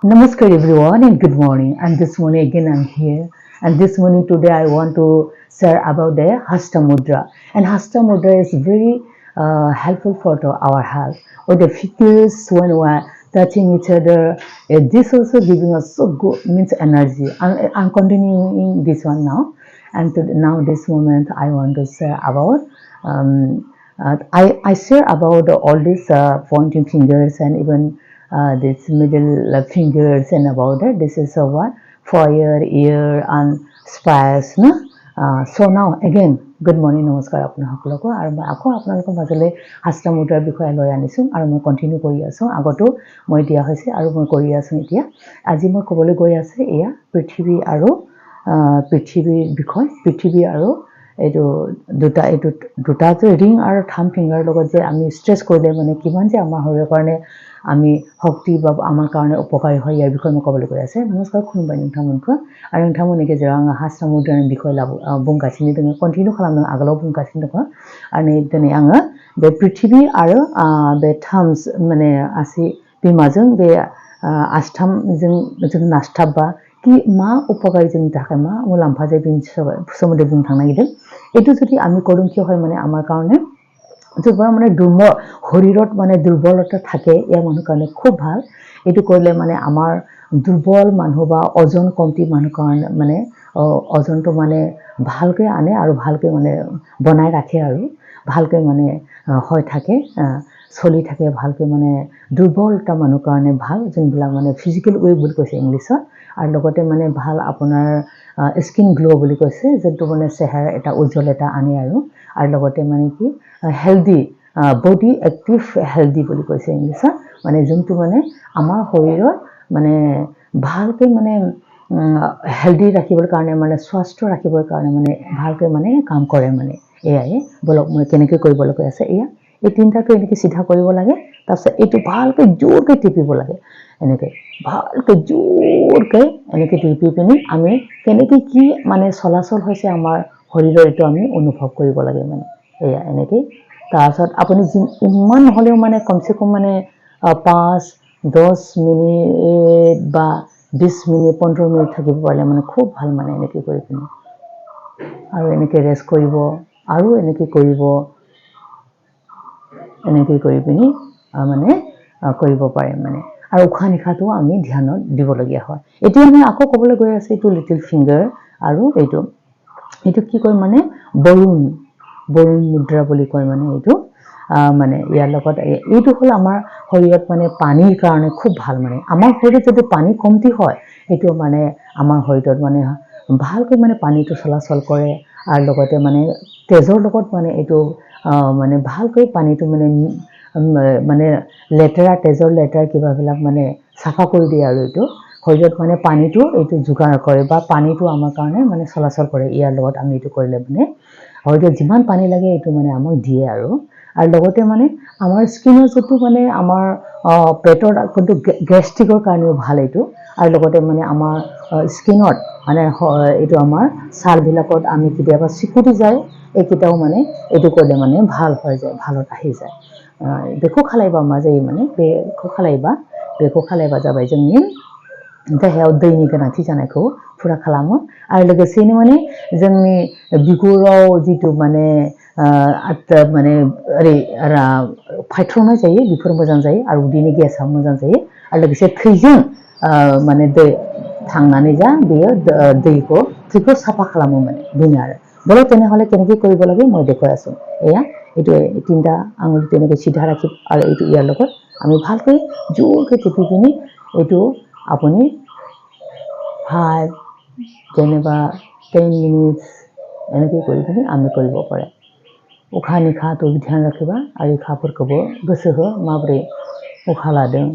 Namaskar everyone and good morning. And this morning again I'm here. And this morning today I want to share about the Hasta Mudra. And Hasta Mudra is very helpful for our health. Or the figures when we are touching each other, this also giving us so good means energy. I'm continuing this one now. And now this moment I want to share about I share about all these pointing fingers and even this middle fingers and about that. This is what fire, ear, and spice. No? So now again, good morning, নমস্কাৰ আপোনালোকক আৰু মই আকৌ আপোনালোকৰ মাজলৈ হাস্তা মুদ্ৰাৰ বিষয়ে লৈ আনিছোঁ আৰু মই কন্টিনিউ কৰি আছোঁ আগতো মই দিয়া হৈছে আৰু মই কৰি আছোঁ এতিয়া আজি মই ক'বলৈ গৈ আছে এয়া পৃথিৱী আৰু পৃথিৱীৰ বিষয় পৃথিৱী আৰু এইটো দুটা যে ৰিং আৰু থাম ফিংগাৰ লগত যে আমি ষ্ট্ৰেচ কৰিলে মানে কিমান যে আমাৰ শৰীৰৰ কাৰণে আমি শক্তি বা আমাৰ কাৰণে উপকাৰী হয় ইয়াৰ বিষয়ে মই ক'বলৈ গৈ আছে নমস্কাৰ खुलुमबाय नोंथांमोनखौ आरो नोंथांमोननि गेजेराव आङो हास्रा मुद्रानि बिखय बुंगासिनो दङ कन्टिनिउ खालामदों आगोलाव बुंगासिनो दङ आरो नै दिनै आङो बे पृथ्वी आरो बे थाम्स माने आसि बिमाजों बे आस्थामजों जों नासथाबबा कि मा उपकारि जोंनि थाखाय मा मुलाम्फा जायो बेनि सोमोन्दै बुंनो थांनो नागिरदों এইটো যদি আমি কৰোঁ কি হয় মানে আমাৰ কাৰণে যোনবোৰ মানে শৰীৰত মানে দুৰ্বলতা থাকে ইয়াৰ মানুহৰ কাৰণে খুব ভাল এইটো কৰিলে মানে আমাৰ দুৰ্বল মানুহ বা ওজন কমটি মানুহ কাৰণে মানে ওজনটো মানে ভালকৈ আনে আৰু ভালকৈ মানে বনাই ৰাখে আৰু ভালকৈ মানে হয় থাকে চলি থাকে ভালকৈ মানে দুৰ্বলতা মানুহৰ কাৰণে ভাল যোনবিলাক মানে ফিজিকেল ৱেক বুলি কৈছে ইংলিছত আৰু লগতে মানে ভাল আপোনাৰ স্কিন গ্লো বুলি কৈছে যোনটো মানে চেহেৰা এটা উজ্জ্বল এটা আনে আৰু লগতে মানে কি হেলদি বডি এক্টিভ হেলদি বুলি কৈছে ইংলিছত মানে যোনটো মানে আমাৰ শৰীৰৰ মানে ভালকৈ মানে হেলদি ৰাখিবৰ কাৰণে মানে স্বাস্থ্য ৰাখিবৰ কাৰণে মানে ভালকৈ মানে কাম কৰে মানে এয়াই বলক মই কেনেকৈ কৰিব লগা আছে এয়া এই তিনটাটো এনেকৈ সিধা কৰিব লাগে তাৰপিছত এইটো ভালকৈ জোৰকৈ টিপিব লাগে এনেকৈ ভালকৈ জোৰকৈ এনেকৈ টিপি পিনি আমি কেনেকৈ কি মানে চলাচল হৈছে আমাৰ শৰীৰৰ এইটো আমি অনুভৱ কৰিব লাগে মানে এয়া এনেকৈ তাৰপিছত আপুনি ইমান নহ'লেও মানে কমচে কম মানে 5-10 মিনিট বা 20 মিনিট 15 মিনিট থাকিব পাৰিলে মানে খুব ভাল মানে এনেকৈ কৰি পিনি আৰু এনেকৈ ৰেষ্ট কৰিব আৰু এনেকৈ কৰিব এনেকৈ কৰি পিনি মানে কৰিব পাৰে মানে আৰু উশাহ নিশাহটো আমি ধ্যানত দিবলগীয়া হয় এতিয়া আমি আকৌ ক'বলৈ গৈ আছে এইটো লিটল ফিংগাৰ আৰু এইটো কি কয় মানে বৰুণ মুদ্ৰা বুলি কয় মানে এইটো মানে ইয়াৰ লগত এইটো হ'ল আমাৰ শৰীৰত মানে পানীৰ কাৰণে খুব ভাল মানে আমাৰ শৰীৰত যদি পানী কমতি হয় এইটো মানে আমাৰ শৰীৰত মানে ভালকৈ মানে পানীটো চলাচল কৰে আৰু লগতে মানে তেজৰ লগত মানে এইটো মানে ভালকৈ পানীটো মানে লেতেৰা তেজৰ লেতেৰা কিবাবিলাক মানে চাফা কৰি দিয়ে আৰু এইটো শৰীৰত মানে পানীটো এইটো যোগাৰ কৰে বা পানীটো আমাৰ কাৰণে মানে চলাচল কৰে ইয়াৰ লগত আমি এইটো কৰিলে মানে শৰীৰত যিমান পানী লাগে এইটো মানে আমাক দিয়ে আৰু লগতে মানে আমাৰ স্কিনৰ যিটো মানে আমাৰ পেটৰ কিন্তু গেষ্ট্ৰিকৰ কাৰণেও ভাল এইটো আৰু লগতে মানে আমাৰ স্কিনত মানে এইটো আমাৰ ছালবিলাকত আমি কেতিয়াবা চিকুটি যায় এইকেইটাও মানে এইটো কৰিলে মানে ভাল হৈ যায় ভালত আহি যায় बेखौ खालायबा मा जायो माने बेखौ खालायबा जाबाय जोंनि देहायाव दैनि गोनांथि जानायखौ फुरा खालामो आरो लोगोसेनो माने जोंनि बिगुराव जितु माने माने ओरै फायथ्रनाय जायो बेफोर मोजां जायो आरो उदैनि गेसआ मोजां जायो आरो लोगोसे थैजों माने दै थांनानै जा बेयो थैखौ साफा खालामो माने बेनो आरो বলো তেনেহ'লে কেনেকৈ কৰিব লাগে মই দেখুৱাই আছোঁ এয়া এইটো তিনিটা আঙুলি তেনেকৈ সিধা ৰাখি আৰু এইটো ইয়াৰ লগত আমি ভালকৈ জোৰকৈ টিপি পিনি এইটো আপুনি 5 जेनेबा 10 मिनिट्स এনেকৈ কৰি পিনি আমি কৰিব পাৰে उखा निखाखौ ध्यान राखिबा आरो उखाफोरखौबो गोसो हो माब्रै उखा लादों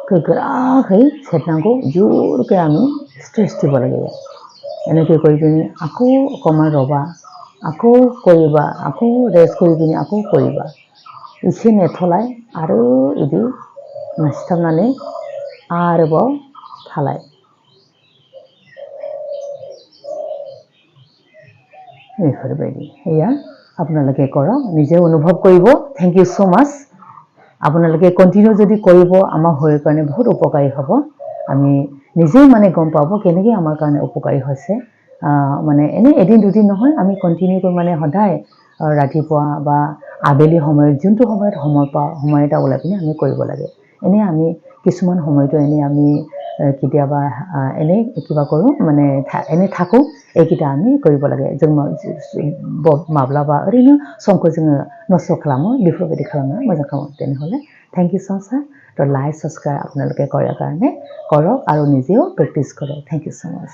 गोराहै सेरनांगौ जोरकै आङो स्ट्रेस দিব লাগে এনেকৈ কৰি পিনি আকৌ অকণমান ৰ'বা আকৌ কৰিবা আকৌ ৰেষ্ট কৰি পিনি আকৌ কৰিবা एसे नेथ'लाय आरो इदि नासिथाबनानै आरोबाव थालाय बेफोरबायदि एया আপোনালোকে কৰক নিজে অনুভৱ কৰিব थैंक यू सो मच আপোনালোকে কন্টিনিউ যদি কৰিব আমাৰ শৰীৰৰ কাৰণে বহুত উপকাৰী হ'ব আমি নিজেই মানে গম পাব কেনেকৈ আমাৰ কাৰণে উপকাৰী হৈছে মানে এনে এদিন দুদিন নহয় আমি কন্টিনিউ কৰি মানে সদায় ৰাতিপুৱা বা আবেলি সময়ত যোনটো সময়ত সময় এটা ওলাই পিনে আমি কৰিব লাগে এনে আমি কিছুমান সময়তো এনে আমি কেতিয়াবা এনে কিবা কৰোঁ মানে এনে থাকোঁ এইকেইটা আমি কৰিব লাগে जों माब्लाबा ओरैनो समखौ जोङो नस्थ' खालामो बेफोरबायदि खालामनो मोजां खालामो তেনেহ'লে थैंक यू सो मच তো লাইক সাবস্ক্রাইব আপোনালোকে কৰাৰ কাৰণে কৰক আৰু নিজেও প্ৰেক্টিছ কৰক थैंक यू सो मच